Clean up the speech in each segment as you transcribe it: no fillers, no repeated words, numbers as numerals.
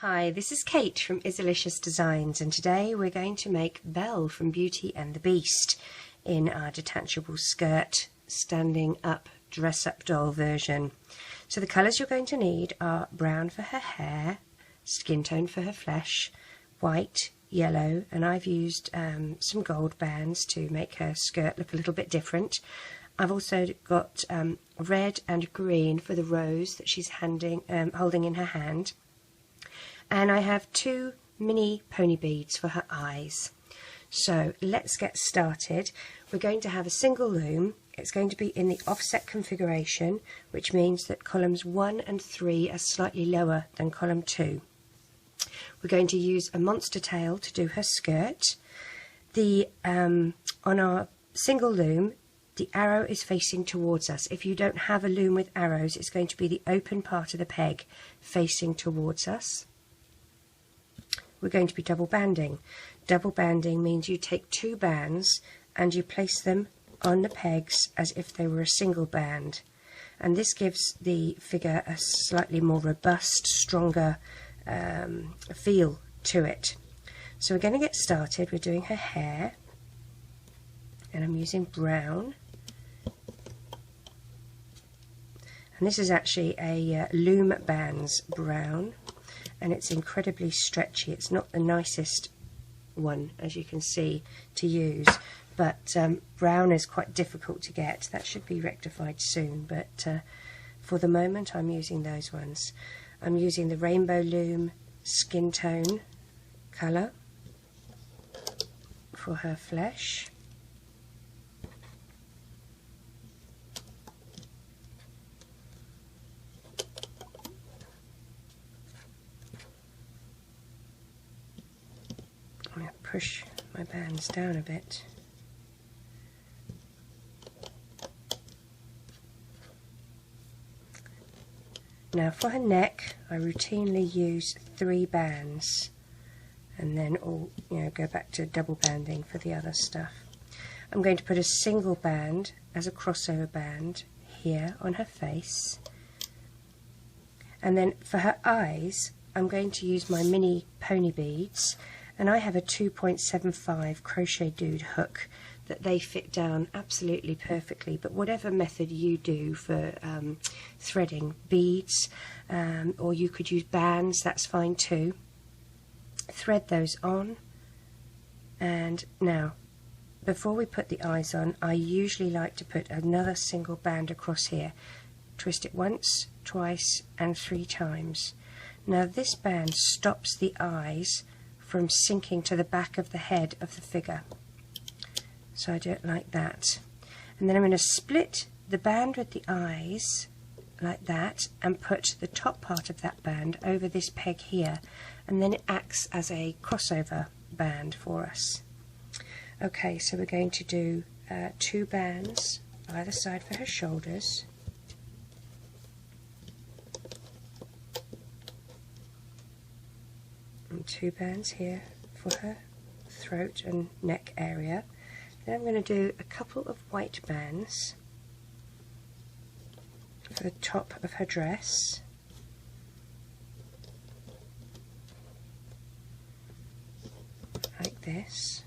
Hi, this is Kate from Izzalicious Designs, and today we're going to make Belle from Beauty and the Beast in our detachable skirt, standing up, dress up doll version. So the colours you're going to need are brown for her hair, skin tone for her flesh, white, yellow, and I've used some gold bands to make her skirt look a little bit different. I've also got red and green for the rose that she's holding in her hand. And I have 2 mini pony beads for her eyes. So let's get started. We're going to have a single loom. It's going to be in the offset configuration, which means that columns 1 and 3 are slightly lower than column 2. We're going to use a monster tail to do her skirt. On our single loom, the arrow is facing towards us. If you don't have a loom with arrows, it's going to be the open part of the peg facing towards us. We're going to be double banding. Double banding means you take 2 bands and you place them on the pegs as if they were a single band, and this gives the figure a slightly more robust, stronger feel to it. So we're going to get started. We're doing her hair, and I'm using brown, and this is actually a Loom Bands brown, and it's incredibly stretchy. It's not the nicest one, as you can see, to use, but brown is quite difficult to get. That should be rectified soon, but for the moment I'm using those ones. I'm using the Rainbow Loom skin tone colour for her flesh. I'm going to push my bands down a bit. Now for her neck, I routinely use 3 bands, and then go back to double banding for the other stuff. I'm going to put a single band as a crossover band here on her face, and then for her eyes I'm going to use my mini pony beads, and I have a 2.75 crochet dude hook that they fit down absolutely perfectly, but whatever method you do for threading beads, or you could use bands, that's fine too. Thread those on, and now before we put the eyes on, I usually like to put another single band across here. Twist it once, twice and 3 times. Now this band stops the eyes from sinking to the back of the head of the figure, so I do it like that. And then I'm going to split the band with the eyes like that and put the top part of that band over this peg here, and then it acts as a crossover band for us. Okay, so we're going to do 2 bands either side for her shoulders, and 2 bands here for her throat and neck area. Then I'm going to do a couple of white bands for the top of her dress, like this,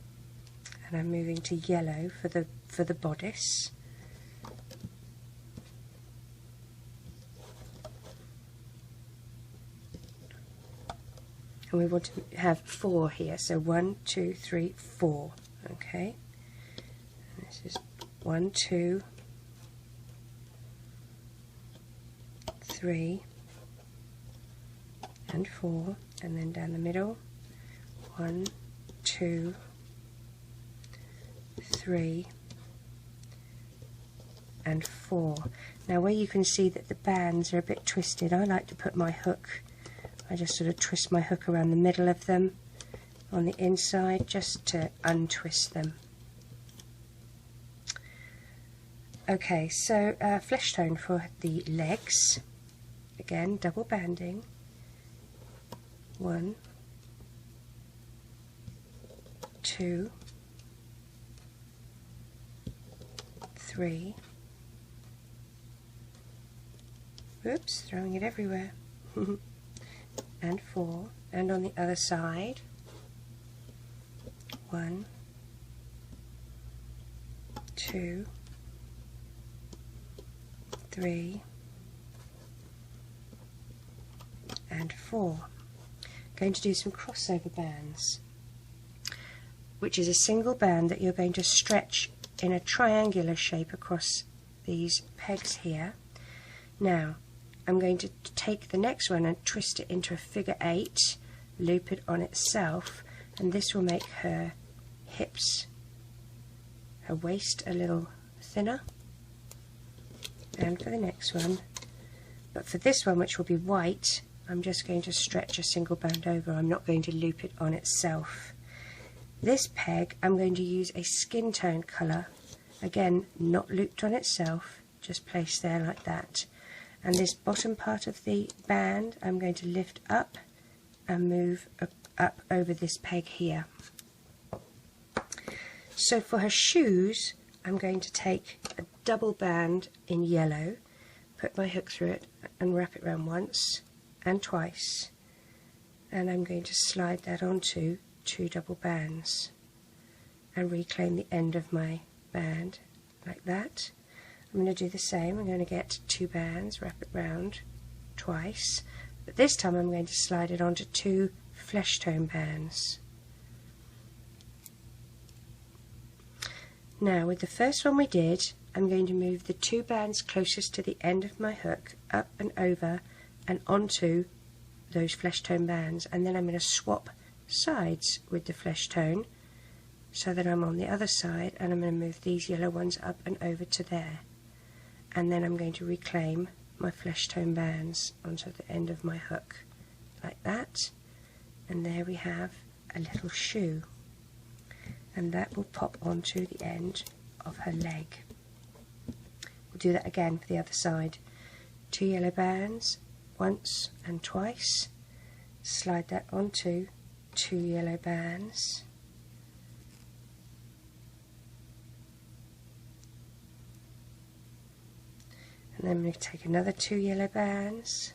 and I'm moving to yellow for the bodice. And we want to have 4 here, so 1, 2, 3, 4. Okay, and this is 1, 2, 3, and 4, and then down the middle, 1, 2, 3, and 4. Now where you can see that the bands are a bit twisted, I like to put my hook, I just sort of twist my hook around the middle of them on the inside just to untwist them. Okay, so flesh tone for the legs. Again, double banding. 1, 2, 3. Oops, throwing it everywhere. and 4, and on the other side 1, 2, 3 and 4. Going to do some crossover bands, which is a single band that you're going to stretch in a triangular shape across these pegs here. Now I'm going to take the next one and twist it into a figure 8, loop it on itself, and this will make her hips, her waist a little thinner. And for the next one, but for this one, which will be white, I'm just going to stretch a single band over. I'm not going to loop it on itself. This peg I'm going to use a skin tone colour, again not looped on itself, just placed there like that. And this bottom part of the band I'm going to lift up and move up over this peg here. So for her shoes, I'm going to take a double band in yellow, put my hook through it and wrap it around once and twice, and I'm going to slide that onto 2 double bands and reclaim the end of my band like that. I'm going to do the same. I'm going to get 2 bands, wrap it round twice, but this time I'm going to slide it onto 2 flesh tone bands. Now with the first one we did, I'm going to move the 2 bands closest to the end of my hook up and over and onto those flesh tone bands, and then I'm going to swap sides with the flesh tone so that I'm on the other side, and I'm going to move these yellow ones up and over to there, and then I'm going to reclaim my flesh tone bands onto the end of my hook like that, and there we have a little shoe, and that will pop onto the end of her leg. We'll do that again for the other side. 2 yellow bands once and twice, slide that onto 2 yellow bands, and then I'm going to take another 2 yellow bands,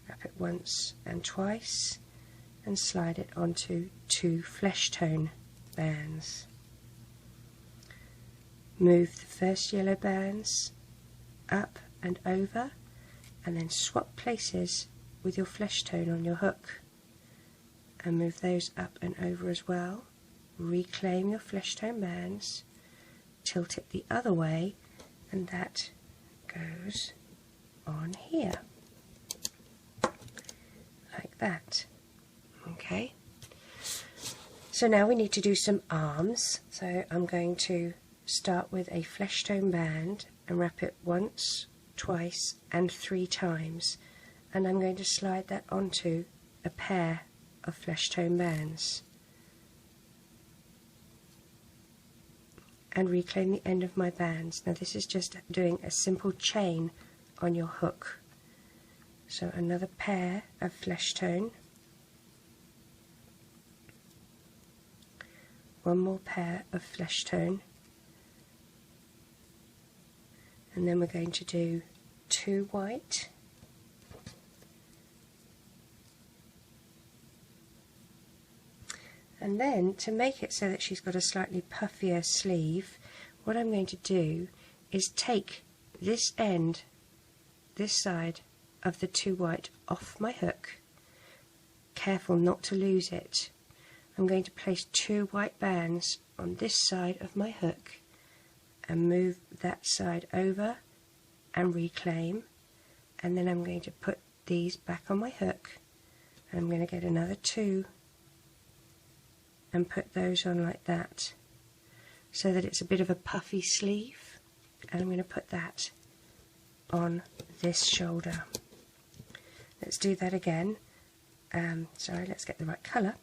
wrap it once and twice, and slide it onto 2 flesh tone bands. Move the first yellow bands up and over, and then swap places with your flesh tone on your hook and move those up and over as well. Reclaim your flesh tone bands, tilt it the other way, and that goes on here like that. Okay, so now we need to do some arms, so I'm going to start with a flesh tone band and wrap it once, twice and 3 times, and I'm going to slide that onto a pair of flesh tone bands and reclaim the end of my bands. Now this is just doing a simple chain on your hook, so another pair of flesh tone, one more pair of flesh tone, and then we're going to do 2 white, and then to make it so that she's got a slightly puffier sleeve, what I'm going to do is take this end, this side of the 2 white off my hook, careful not to lose it. I'm going to place 2 white bands on this side of my hook and move that side over and reclaim, and then I'm going to put these back on my hook, and I'm going to get another 2 and put those on like that so that it's a bit of a puffy sleeve, and I'm going to put that on this shoulder. Let's do that again. Sorry, let's get the right colour.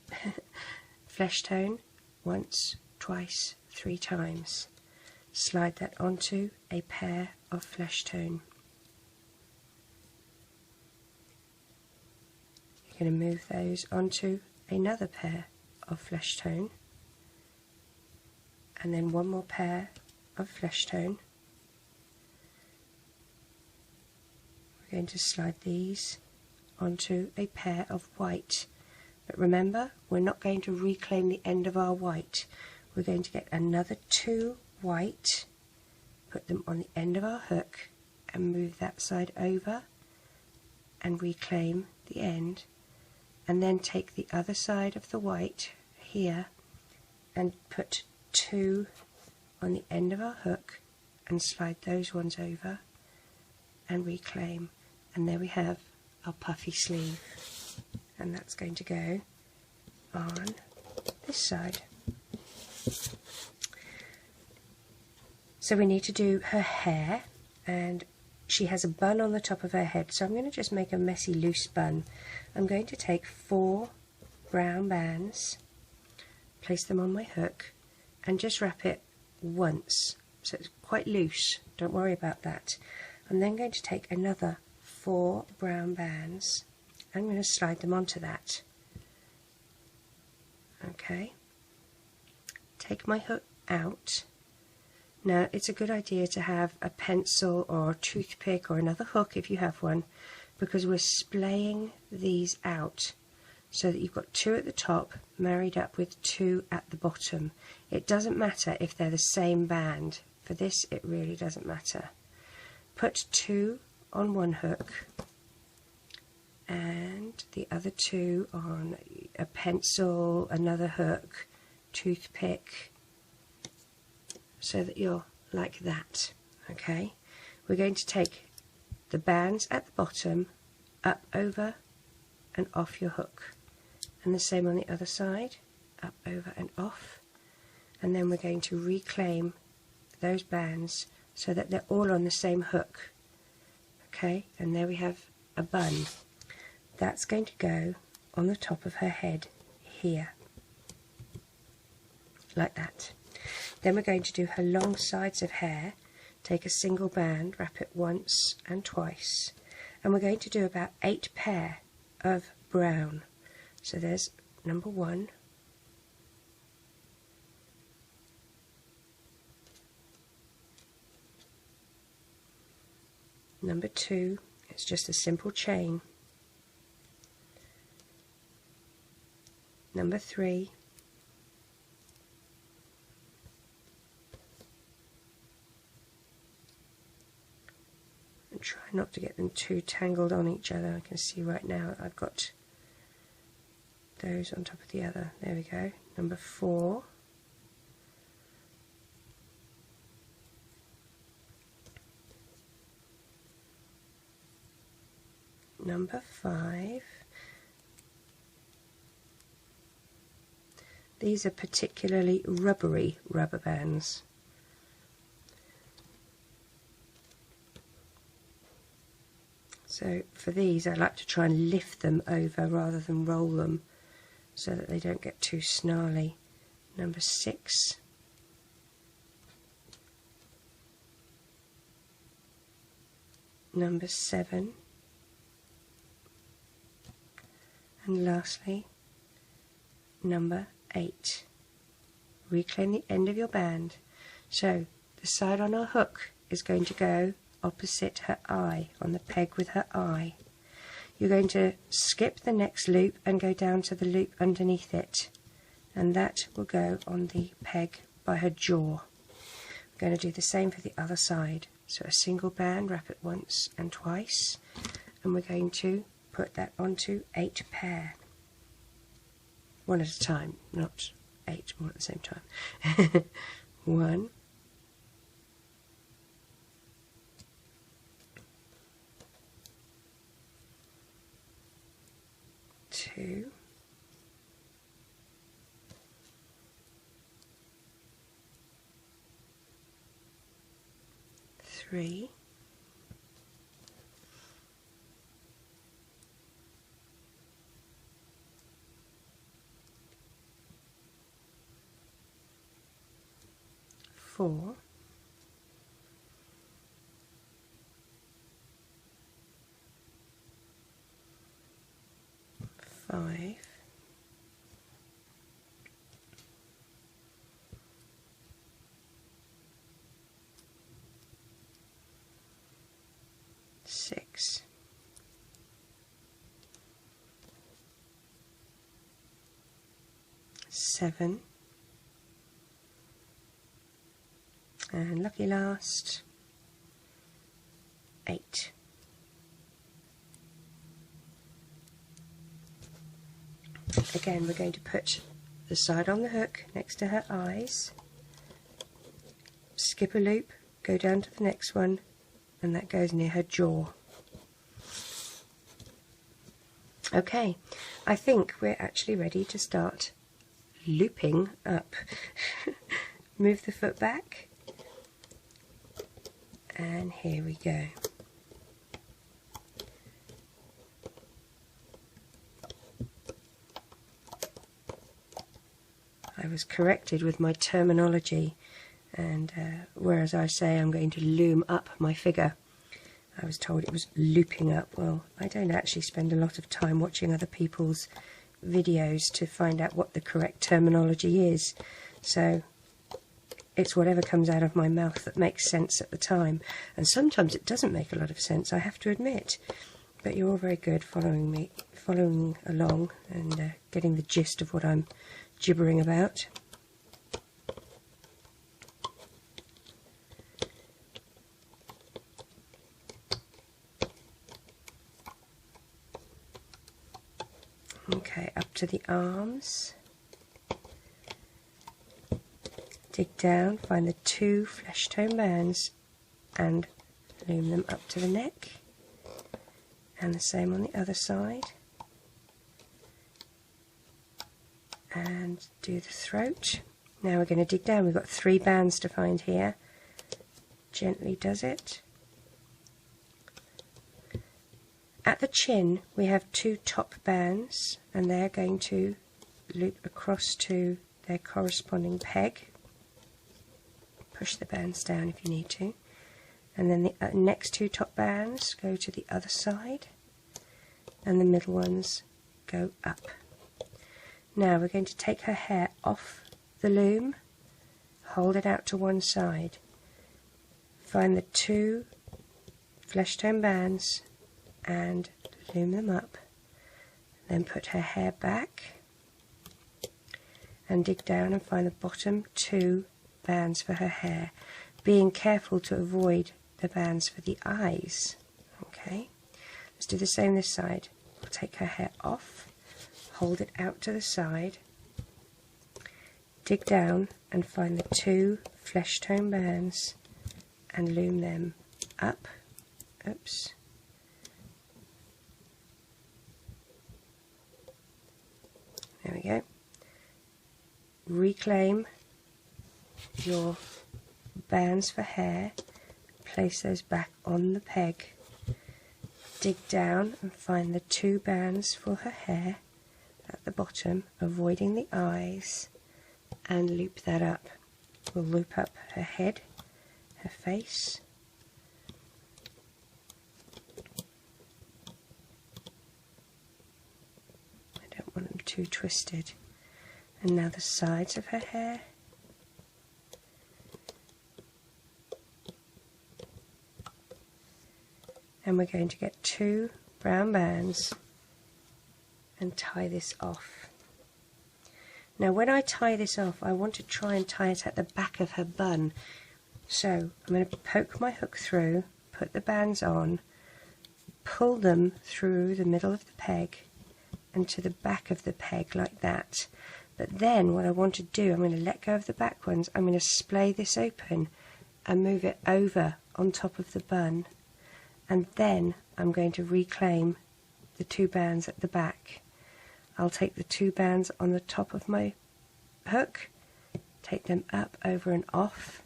Flesh tone once, twice, 3 times. Slide that onto a pair of flesh tone. You're going to move those onto another pair of flesh tone, and then one more pair of flesh tone. We're going to slide these onto a pair of white. But remember, we're not going to reclaim the end of our white. We're going to get another 2 white, put them on the end of our hook and move that side over and reclaim the end, and then take the other side of the white here and put 2 on the end of our hook and slide those ones over and reclaim, and there we have our puffy sleeve, and that's going to go on this side. So we need to do her hair, and she has a bun on the top of her head, so I'm going to just make a messy loose bun. I'm going to take 4 brown bands, place them on my hook and just wrap it once, so it's quite loose, don't worry about that. I'm then going to take another 4 brown bands, I'm going to slide them onto that. Okay, take my hook out. Now it's a good idea to have a pencil or a toothpick or another hook if you have one, because we're splaying these out so that you've got 2 at the top married up with 2 at the bottom. It doesn't matter if they're the same band. For this it really doesn't matter. Put 2 on one hook and the other 2 on a pencil, another hook, toothpick, so that you're like that. Okay, we're going to take the bands at the bottom up, over and off your hook, and the same on the other side, up, over and off, and then we're going to reclaim those bands so that they're all on the same hook. Okay, and there we have a bun. That's going to go on the top of her head here, like that. Then we're going to do her long sides of hair. Take a single band, wrap it once and twice, and we're going to do about 8 pair of brown. So there's number 1, number 2, it's just a simple chain, number 3, and try not to get them too tangled on each other. I can see right now I've got those on top of the other. There we go. Number 4, number 5. These are particularly rubbery rubber bands. So for these I like to try and lift them over rather than roll them so that they don't get too snarly. Number 6, number 7, and lastly number 8. Reclaim the end of your band, so the side on our hook is going to go opposite her eye, on the peg with her eye. You're going to skip the next loop and go down to the loop underneath it, and that will go on the peg by her jaw. We're going to do the same for the other side. So a single band, wrap it once and twice, and we're going to put that onto 8 pair. One at a time, not 8 all at the same time. 1, 2, 3, 4, 5, 6, 7, and lucky last 8. Again, we're going to put the side on the hook next to her eyes, skip a loop, go down to the next one, and that goes near her jaw. Okay, I think we're actually ready to start looping up. Move the foot back, and here we go. I was corrected with my terminology, and whereas I say I'm going to loom up my figure, I was told it was looping up. Well, I don't actually spend a lot of time watching other people's videos to find out what the correct terminology is, so it's whatever comes out of my mouth that makes sense at the time, and sometimes it doesn't make a lot of sense, I have to admit, but you're all very good following along and getting the gist of what I'm gibbering about. Okay, up to the arms, dig down, find the 2 flesh tone bands and loom them up to the neck, and the same on the other side, and do the throat. Now we're going to dig down. We've got 3 bands to find here. Gently does it. At the chin we have 2 top bands, and they're going to loop across to their corresponding peg. Push the bands down if you need to, and then the next 2 top bands go to the other side, and the middle ones go up. Now we're going to take her hair off the loom, hold it out to one side, find the 2 flesh tone bands and loom them up, then put her hair back and dig down and find the bottom 2 bands for her hair, being careful to avoid the bands for the eyes. Okay, let's do the same this side. We'll take her hair off, hold it out to the side, dig down and find the 2 flesh tone bands and loom them up. Oops. There we go. Reclaim your bands for hair, place those back on the peg, dig down and find the 2 bands for her hair at the bottom, avoiding the eyes, and loop that up. We'll loop up her head, her face, I don't want them too twisted, and now the sides of her hair, and we're going to get 2 brown bands and tie this off. Now when I tie this off, I want to try and tie it at the back of her bun, so I'm going to poke my hook through, put the bands on, pull them through the middle of the peg and to the back of the peg like that. But then what I want to do, I'm going to let go of the back ones, I'm going to splay this open and move it over on top of the bun, and then I'm going to reclaim the 2 bands at the back. I'll take the 2 bands on the top of my hook, take them up, over and off,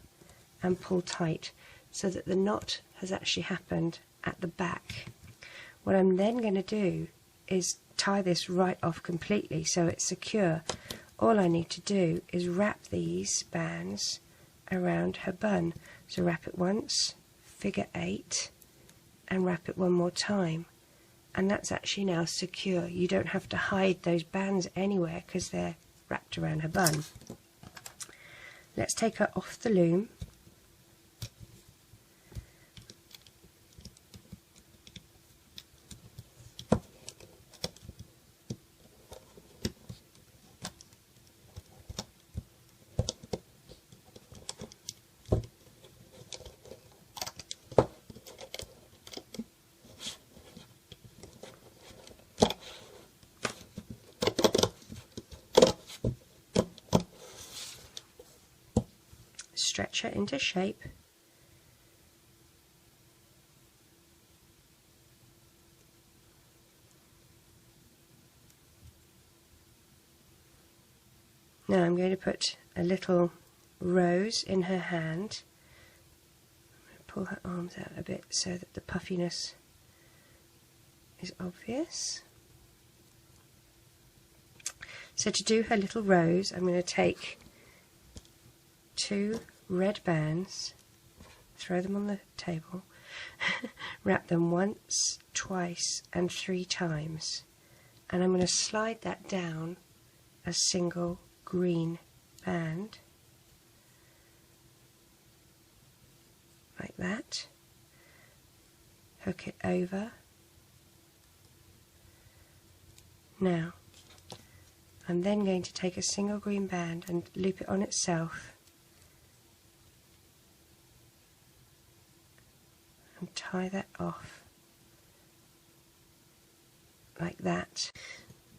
and pull tight so that the knot has actually happened at the back. What I'm then going to do is tie this right off completely so it's secure. All I need to do is wrap these bands around her bun. So wrap it once, figure 8, and wrap it one more time. And that's actually now secure. You don't have to hide those bands anywhere because they're wrapped around her bun. Let's take her off the loom. stretch her into shape. Now I'm going to put a little rose in her hand. Pull her arms out a bit so that the puffiness is obvious. So to do her little rose, I'm going to take 2 red bands, throw them on the table, wrap them once, twice and 3 times, and I'm going to slide that down a single green band like that, hook it over. Now I'm then going to take a single green band and loop it on itself and tie that off like that.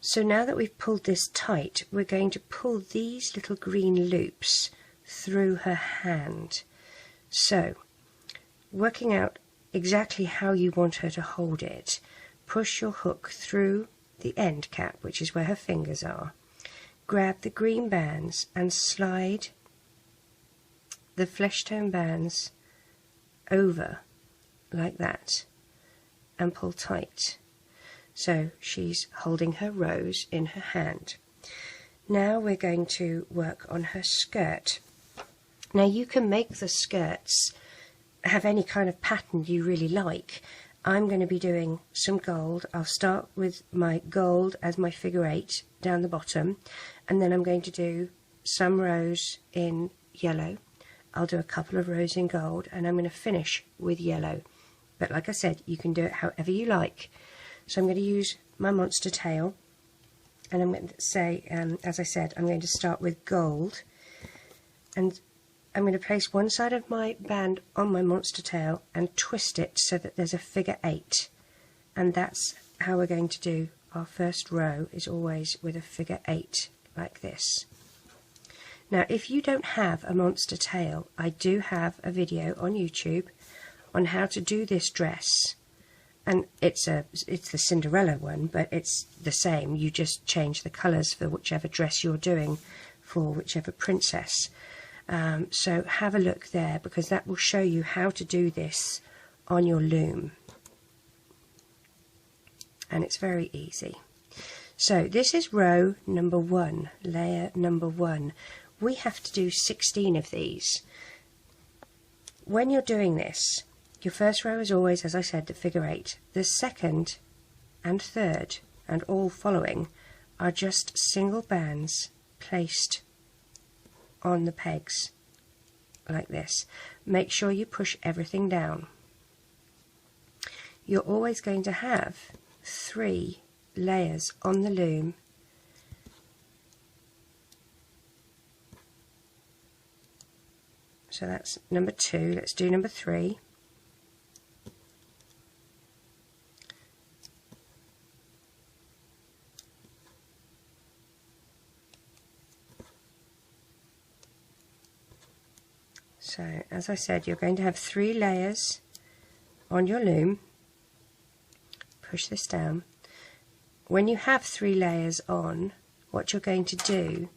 So now that we've pulled this tight, we're going to pull these little green loops through her hand. So, working out exactly how you want her to hold it, push your hook through the end cap, which is where her fingers are, grab the green bands and slide the flesh tone bands over like that and pull tight. So she's holding her rose in her hand. Now we're going to work on her skirt. Now you can make the skirts have any kind of pattern you really like. I'm going to be doing some gold. I'll start with my gold as my figure 8 down the bottom, and then I'm going to do some rows in yellow. I'll do a couple of rows in gold, and I'm going to finish with yellow. But like I said, you can do it however you like. So I'm going to use my monster tail, and I'm going to say, as I said, I'm going to start with gold, and I'm going to place one side of my band on my monster tail and twist it so that there's a figure 8, and that's how we're going to do our first row, is always with a figure 8 like this. Now if you don't have a monster tail, I do have a video on YouTube on how to do this dress. And it's the Cinderella one, but it's the same. You just change the colours for whichever dress you're doing for whichever princess. So have a look there, because that will show you how to do this on your loom. And it's very easy. So this is row number 1, layer number 1. We have to do 16 of these. When you're doing this, your first row is always, as I said, the figure 8. The second and third and all following are just single bands placed on the pegs like this. Make sure you push everything down. You're always going to have 3 layers on the loom. So that's number 2. Let's do number 3. So, as I said, you're going to have 3 layers on your loom. Push this down. When you have 3 layers on, what you're going to do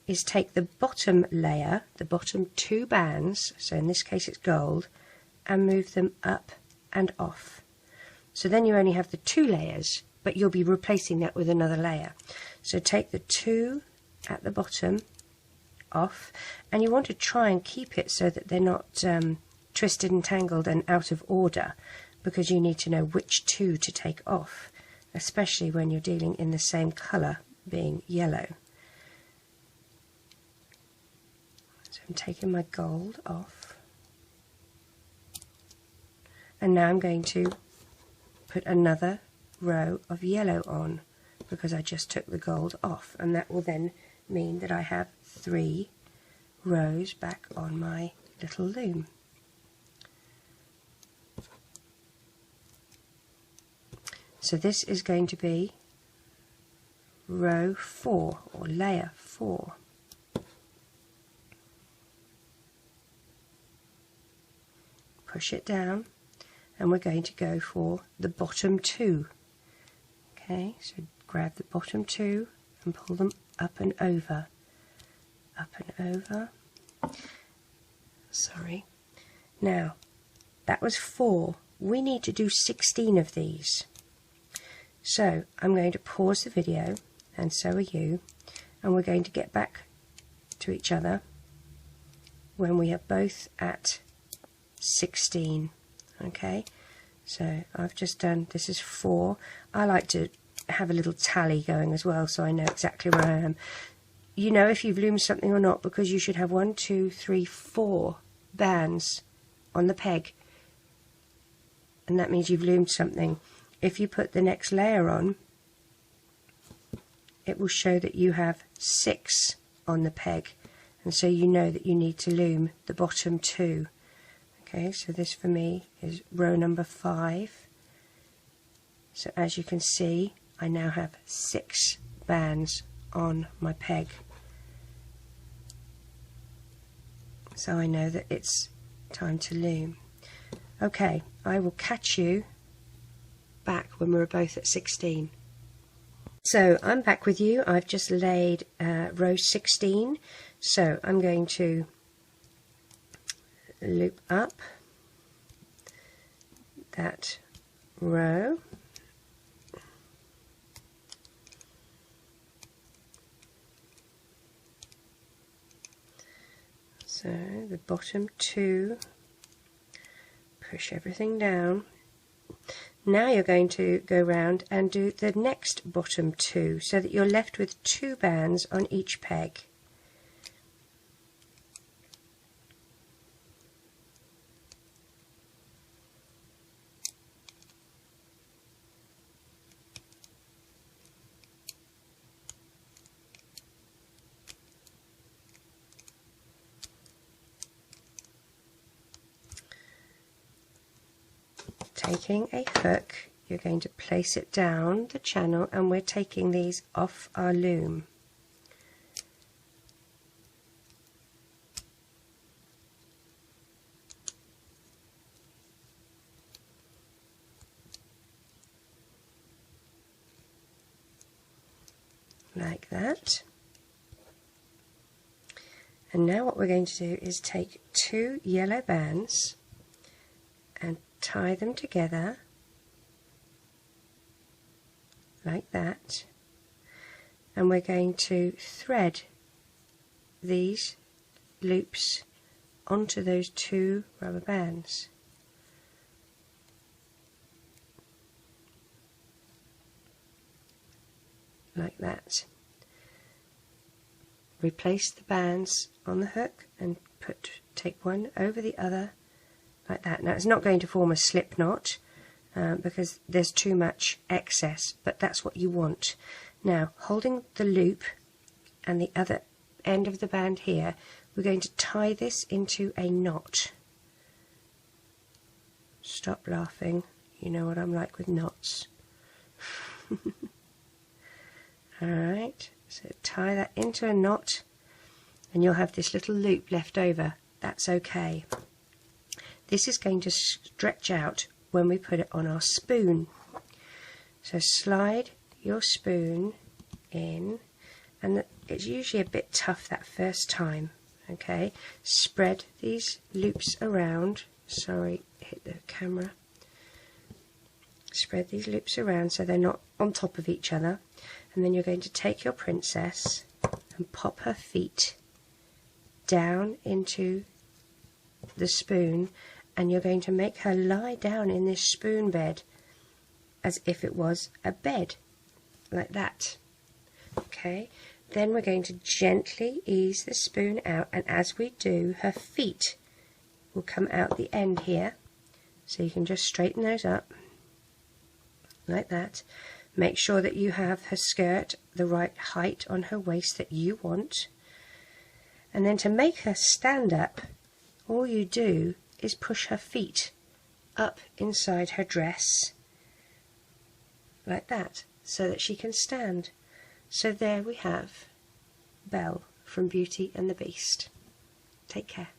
is take the bottom layer, the bottom 2 bands, so in this case it's gold, and move them up and off. So then you only have the 2 layers, but you'll be replacing that with another layer. So take the 2 at the bottom off, and you want to try and keep it so that they're not twisted and tangled and out of order, because you need to know which 2 to take off, especially when you're dealing in the same colour, being yellow. So I'm taking my gold off, and now I'm going to put another row of yellow on, because I just took the gold off, and that will then mean that I have 3 rows back on my little loom. So this is going to be row 4 or layer 4. push it down, and we're going to go for the bottom two. Okay, so grab the bottom two and pull them up and over, up and over. Sorry. Now, that was 4. We need to do 16 of these. So I'm going to pause the video, and so are you, and we're going to get back to each other when we are both at 16. Okay, so I've just done, this is 4. I like to have a little tally going as well, so I know exactly where I am. You know if you've loomed something or not, because you should have 1, 2, 3, 4 bands on the peg, and that means you've loomed something. If you put the next layer on, it will show that you have 6 on the peg, and so you know that you need to loom the bottom 2. Okay, so this for me is row number 5. So as you can see, I now have 6 bands on my peg. So I know that it's time to loom. Okay, I will catch you back when we're both at 16. So I'm back with you. I've just laid row 16. So I'm going to loop up that row, so the bottom 2, push everything down. Now you're going to go round and do the next bottom 2, so that you're left with 2 bands on each peg. Taking a hook, you're going to place it down the channel, and we're taking these off our loom. Like that. And now what we're going to do is take 2 yellow bands and tie them together like that, and we're going to thread these loops onto those 2 rubber bands. Like that. Replace the bands on the hook and take one over the other like that. Now it's not going to form a slip knot because there's too much excess, but that's what you want. Now, holding the loop and the other end of the band here, we're going to tie this into a knot. Stop laughing, you know what I'm like with knots. Alright, so tie that into a knot, and you'll have this little loop left over. That's okay. This is going to stretch out when we put it on our spoon. So slide your spoon in, and it's usually a bit tough that first time. Okay, spread these loops around. Sorry, hit the camera. Spread these loops around so they're not on top of each other, and then you're going to take your princess and pop her feet down into the spoon, and you're going to make her lie down in this spoon bed as if it was a bed, like that. Okay, then we're going to gently ease the spoon out, and as we do, her feet will come out the end here, so you can just straighten those up like that. Make sure that you have her skirt the right height on her waist that you want, and then to make her stand up, all you do is push her feet up inside her dress like that, so that she can stand. So there we have Belle from Beauty and the Beast. Take care.